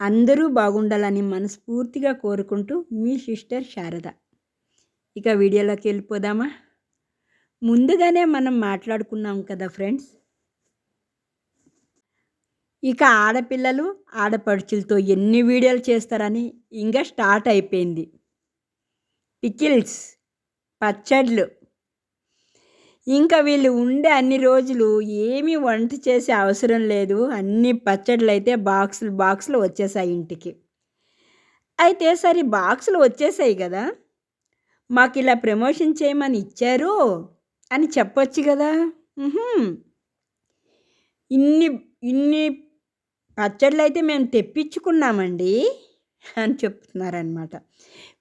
అందరూ బాగుండాలని మనస్ఫూర్తిగా కోరుకుంటూ మీ సిస్టర్ శారద. ఇక వీడియోలోకి వెళ్ళిపోదామా? ముందుగానే మనం మాట్లాడుకున్నాం కదా ఫ్రెండ్స్. ఇక ఆడపిల్లలు, ఆడపడుచులతో ఎన్ని వీడియోలు చేస్తారని ఇంకా స్టార్ట్ అయిపోయింది. పికిల్స్, పచ్చడ్లు. ఇంకా వీళ్ళు ఉండే అన్ని రోజులు ఏమీ వంట చేసే అవసరం లేదు. అన్ని పచ్చడ్లయితే బాక్సులు వచ్చేసాయి ఇంటికి. అయితే సరే బాక్సులు వచ్చేసాయి గదా! మాకిలా ప్రమోషన్ చేయమని ఇచ్చారు అని చెప్పొచ్చు గదా! హుహు. ఇన్ని ఇన్ని పచ్చడ్లయితే మేము తెప్పించుకున్నామండి అని చెప్తున్నారనమాట.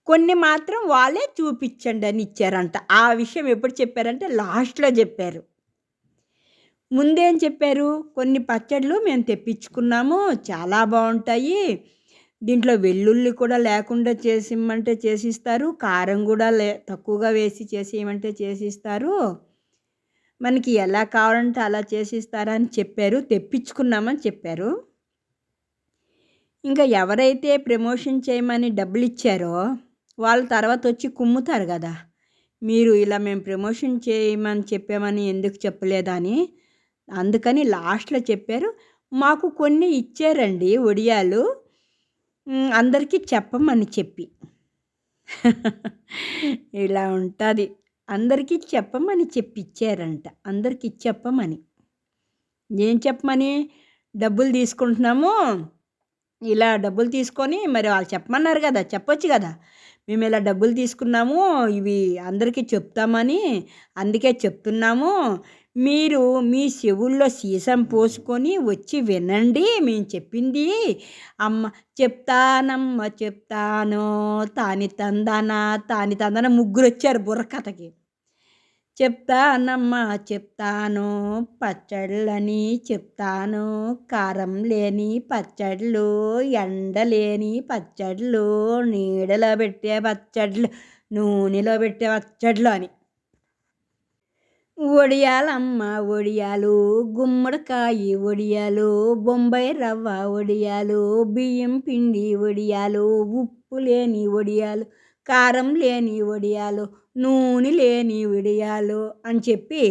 కొన్ని మాత్రం వాళ్ళే చూపిచ్చండి అని ఇచ్చారంట. ఆ విషయం ఎప్పుడు చెప్పారంటే లాస్ట్‌లో జెప్పారు. ముందేం చెప్పారు? కొన్ని పచ్చడ్లు మేము తెప్పించుకున్నాము. చాలా బావుంటాయి. దీంట్లో వెల్లుల్లి కూడా లేకుండా చేసిమ్మంటే చేసిస్తారు. కారం గూడా తక్కువగా వేసి చేసేయమంటే చేసిస్తారు. మనకి ఎలా కావాలంటే అలా చేసిస్తారని చెప్పారు. తెప్పించుకున్నామని చెప్పారు. ఇంకా ఎవరైతే ప్రమోషన్ చేయమని డబ్బులిచ్చారో వాళ్ళు తర్వాతొచ్చి కుమ్ముతారు గదా! మీరు ఇలా మేము ప్రమోషన్ చేయమని చెప్పామని ఎందుకు చెప్పలేదా అని. అందుకని లాస్ట్‌లో చెప్పారు. మాకు కొన్ని ఇచ్చారండి వడియాలు. అందరికీ చెప్పమని చెప్పి. ఇలా ఉంటాది. అందరికీ చెప్పమని చెప్పిచ్చారంట. అందరికీ చెప్పమని. ఏం చెప్పమని? డబ్బులు తీసుకుంటున్నాము. ఇలా డబ్బులు తీసుకొని మరి వాళ్ళు చెప్పమన్నారు గదా! చెప్పొచ్చు గదా! మేమిలా డబ్బులు తీసుకున్నాము. ఇవి అందరికీ చెప్తామని అందుకే చెప్తున్నాము. మీరు మీ చెవుల్లో సీసం పోసుకొని వచ్చి వినండి మేము చెప్పింది. అమ్మ చెప్తానమ్మ చెప్తాను తాని తందన ముగ్గురొచ్చారు బుర్రకథకి. చెప్తానమ్మా చెప్తాను పచ్చళ్ళని చెప్తాను. కారం లేని పచ్చళ్ళు, ఎండ లేని పచ్చళ్ళు, నీడలో పెట్టే పచ్చళ్ళు, నూనెలో పెట్టే పచ్చళ్ళు అని. వడియాలమ్మ వడియాలు, గుమ్మడికాయ వడియాలు, బొంబాయి రవ్వ వడియాలు, బియ్యం పిండి వడియాలు, ఉప్పు లేని వడియాలు, కారం లేని వడియాలు, నూనె లేని వడియాలు అని చెప్పి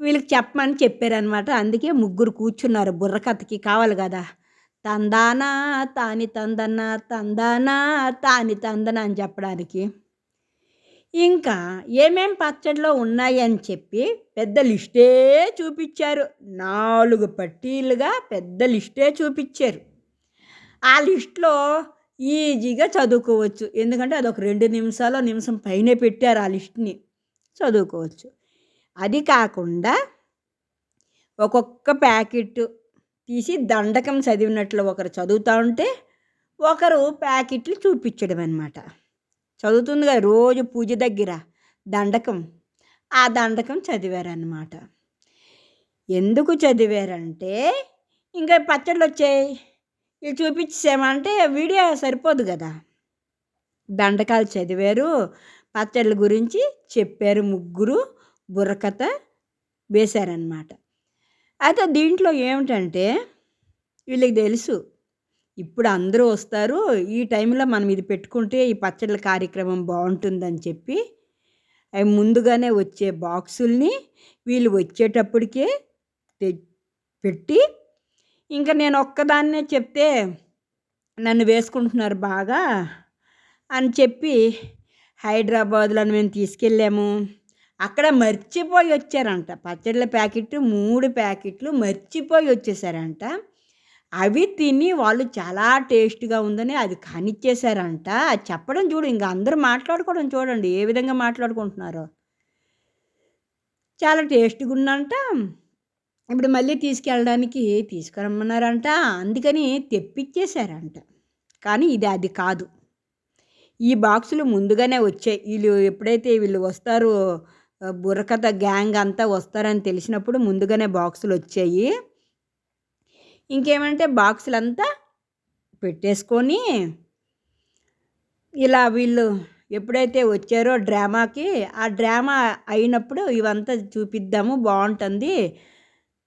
వీళ్ళకి చెప్పమని చెప్పారనమాట. అందుకే ముగ్గురు కూర్చున్నారు బుర్రకథకి కావాలి కదా! తందానా తాని తందన తందానా తాని తందన అని చెప్పడానికి. ఇంకా ఏమేం పచ్చడిలో ఉన్నాయని చెప్పి పెద్ద లిస్టే చూపిచ్చారు. 4 పట్టీలుగా పెద్ద లిస్టే చూపిచ్చారు. ఆ లిస్ట్‌లో ఈజీగా చదువుకోవచ్చు. ఎందుకంటే అదొక 2 నిమిషాలో, నిమిషం పైనే పెట్టారు ఆ లిస్ట్‌ని. చదువుకోవచ్చు. అది కాకుండా ఒక్కొక్క ప్యాకెట్టు తీసి దండకం చదివినట్లు ఒకరు చదువుతా ఉంటే, ఒకరు ప్యాకెట్లు చూపిచ్చడం అనమాట. చదువుతుంది కదా రోజు పూజ దగ్గర దండకం. ఆ దండకం చదివారనమాట. ఎందుకు చదివారంటే ఇంకా పచ్చళ్ళొచ్చాయి. ఇవి చూపించేసామంటే వీడియో సరిపోదు కదా! దండకాలు చదివారు. పచ్చళ్ళ గురించి చెప్పారు. ముగ్గురు బుర్రకథ వేశారనమాట. అయితే దీంట్లో ఏమిటంటే వీళ్ళకి తెలుసు. ఇప్పుడు అందరూ వస్తారు. ఈ టైంలో మనం ఇది పెట్టుకుంటే ఈ పచ్చళ్ళ కార్యక్రమం బావుంటుందని చెప్పి అవి ముందుగానే వచ్చే బాక్సుల్ని వీళ్ళు వచ్చేటప్పటికే తె పెట్టి ఇంక నేను ఒక్కదాన్నే చెప్తే నన్ను వేసుకుంటున్నారు బాగా అని చెప్పి హైదరాబాద్‌లో మేము తీసుకెళ్ళాము. అక్కడ మర్చిపోయి వచ్చారంట. పచ్చళ్ళ ప్యాకెట్ 3 ప్యాకెట్లు మర్చిపోయి వచ్చేసారంట. అవి తిని వాళ్ళు చాలా టేస్ట్‌గా ఉందని అది కానిచ్చేసారంట. అది చెప్పడం చూడు ఇంక అందరూ మాట్లాడుకోవడం చూడండి ఏ విధంగా మాట్లాడుకుంటున్నారో. చాలా టేస్ట్‌గా ఉందంట. ఇప్పుడు మళ్ళీ తీసుకెళ్ళడానికి తీసుకురమ్మన్నారంట. అందుకని తెప్పిచ్చేసారంట. కానీ ఇది అది కాదు. ఈ బాక్సులు ముందుగానే వచ్చాయి. ఎప్పుడైతే వీళ్ళు వస్తారో బుర్రకథ గ్యాంగ్ అంతా వస్తారని తెలిసినప్పుడు ముందుగానే బాక్సులొచ్చాయి. ఇంకేమంటే బాక్సులంతా పెట్టేసుకొని ఇలా వీళ్ళు ఎప్పుడైతే వచ్చారో డ్రామాకి, ఆ డ్రామా అయినప్పుడు ఇవంతా చూపిద్దాము బావుంటుంది.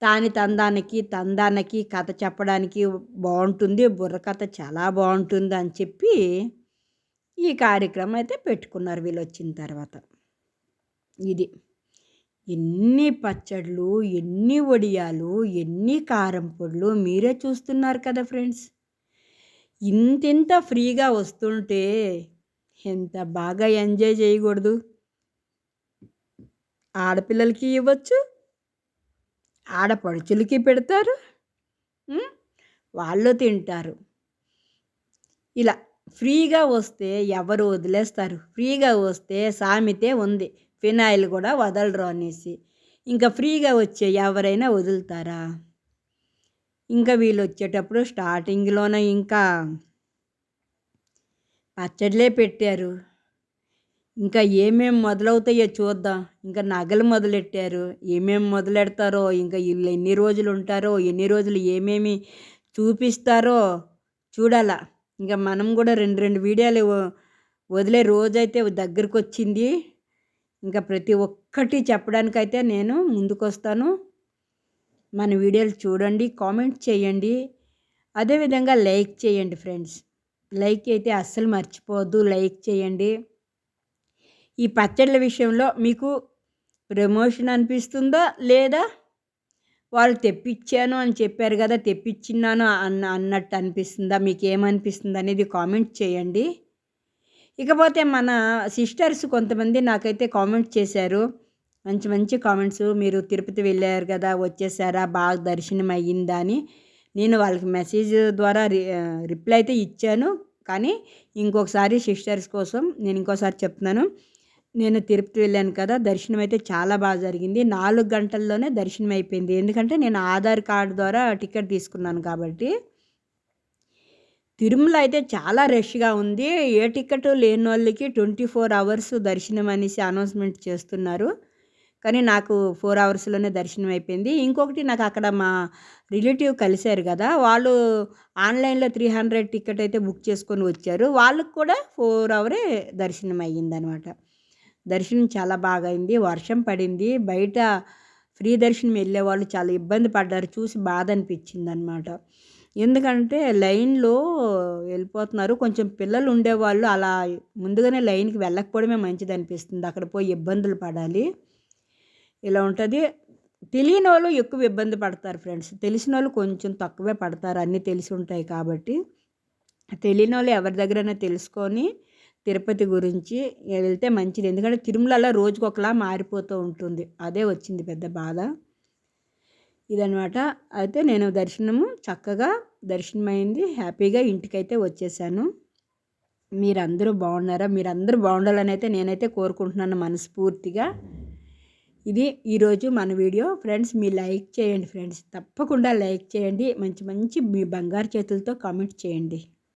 తందానికి కథ చెప్పడానికి బాగుంటుంది, బుర్రకథ చాలా బాగుంటుంది అని చెప్పి ఈ కార్యక్రమం అయితే పెట్టుకున్నారు వీళ్ళొచ్చిన తర్వాత. ఇది. ఎన్ని పచ్చడ్లు, ఎన్ని వడియాలు, ఎన్ని కారం పొడులు మీరే చూస్తున్నారు కదా ఫ్రెండ్స్. ఇంతింత ఫ్రీగా వస్తుంటే ఎంత బాగా ఎంజాయ్ చేయకూడదు. ఆడపిల్లలకి ఇవ్వచ్చు, ఆడపడుచులకి పెడతారు, వాళ్ళు తింటారు. ఇలా ఫ్రీగా వస్తే ఎవరు వదిలేస్తారు? ఫ్రీగా వస్తే సామెతే ఉంది, ఫినాయిల్ కూడా వదలరు అనేసి. ఇంకా ఫ్రీగా వచ్చే ఎవరైనా వదులుతారా? ఇంకా వీళ్ళు వచ్చేటప్పుడు స్టార్టింగ్లోనే ఇంకా పచ్చడిలే పెట్టారు. ఇంకా ఏమేమి మొదలవుతాయో చూద్దాం. ఇంకా నగలు మొదలెట్టారు. ఏమేమి మొదలెడతారో, ఇంకా వీళ్ళు ఎన్ని రోజులు ఉంటారో, ఎన్ని రోజులు ఏమేమి చూపిస్తారో చూడాల. ఇంకా మనం కూడా 2 వీడియోలు వదిలే రోజైతే దగ్గరకు వచ్చింది. ఇంకా ప్రతి ఒక్కటి చెప్పడానికైతే నేను ముందుకొస్తాను. మన వీడియోలు చూడండి, కామెంట్ చేయండి, అదేవిధంగా లైక్ చేయండి ఫ్రెండ్స్. లైక్ అయితే అస్సలు మర్చిపోవద్దు, లైక్ చేయండి. ఈ పచ్చళ్ళ విషయంలో మీకు ప్రమోషన్ అనిపిస్తుందా, లేదా వాళ్ళు తెప్పించాను అని చెప్పారు కదా, తెప్పించినాను అన్నట్టు అనిపిస్తుందా? మీకు ఏమనిపిస్తుంది అనేది కామెంట్ చేయండి. ఇకపోతే మన సిస్టర్స్ కొంతమంది నాకైతే కామెంట్ చేశారు, మంచి మంచి కామెంట్స్. మీరు తిరుపతి వెళ్ళారు కదా, వచ్చేసారా, బాగా దర్శనం అయ్యిందా అని. నేను వాళ్ళకి మెసేజ్ ద్వారా రిప్లై అయితే ఇచ్చాను. కానీ ఇంకొకసారి సిస్టర్స్ కోసం నేను ఇంకోసారి చెప్తున్నాను. నేను తిరుపతి వెళ్ళాను కదా, దర్శనం అయితే చాలా బాగా జరిగింది. 4 గంటల్లోనే దర్శనం అయిపోయింది. ఎందుకంటే నేను ఆధార్ కార్డు ద్వారా టికెట్ తీసుకున్నాను కాబట్టి. తిరుమల అయితే చాలా రష్గా ఉంది. ఏ టికెట్ లేని వాళ్ళకి 24 అవర్స్ దర్శనం అనేసి అనౌన్స్మెంట్ చేస్తున్నారు. కానీ నాకు 4 అవర్స్లోనే దర్శనం అయిపోయింది. ఇంకొకటి, నాకు అక్కడ మా రిలేటివ్ కలిశారు కదా, వాళ్ళు ఆన్లైన్లో 300 టికెట్ అయితే బుక్ చేసుకొని వచ్చారు. వాళ్ళకు కూడా 4 అవరే దర్శనం అయ్యిందనమాట. దర్శనం చాలా బాగా అయింది. వర్షం పడింది. బయట ఫ్రీ దర్శనం వెళ్ళే వాళ్ళు చాలా ఇబ్బంది పడ్డారు. చూసి బాధ అనిపించింది అనమాట. ఎందుకంటే లైన్లో వెళ్ళిపోతున్నారు. కొంచెం పిల్లలు ఉండేవాళ్ళు అలా ముందుగానే లైన్కి వెళ్ళకపోవడమే మంచిది అనిపిస్తుంది. అక్కడ పోయి ఇబ్బందులు పడాలి, ఇలా ఉంటుంది. తెలియని వాళ్ళు ఎక్కువ ఇబ్బంది పడతారు ఫ్రెండ్స్. తెలిసిన వాళ్ళు కొంచెం తక్కువే పడతారు, అన్నీ తెలిసి ఉంటాయి కాబట్టి. తెలియని వాళ్ళు ఎవరి దగ్గరైనా తెలుసుకొని తిరుపతి గురించి వెళ్తే మంచిది. ఎందుకంటే తిరుమలలో రోజుకు ఒకలా మారిపోతూ ఉంటుంది. అదే వచ్చింది పెద్ద బాధ. ఇదనమాట. అయితే నేను చక్కగా దర్శనమైంది. హ్యాపీగా ఇంటికైతే వచ్చేసాను. మీరందరూ బాగున్నారా? మీరందరూ బాగుండాలని అయితే నేనైతే కోరుకుంటున్నాను మనస్ఫూర్తిగా. ఇది ఈరోజు మన వీడియో ఫ్రెండ్స్. మీ లైక్ చేయండి ఫ్రెండ్స్, తప్పకుండా లైక్ చేయండి. మంచి మంచి మీ బంగారు చేతులతో కామెంట్ చేయండి.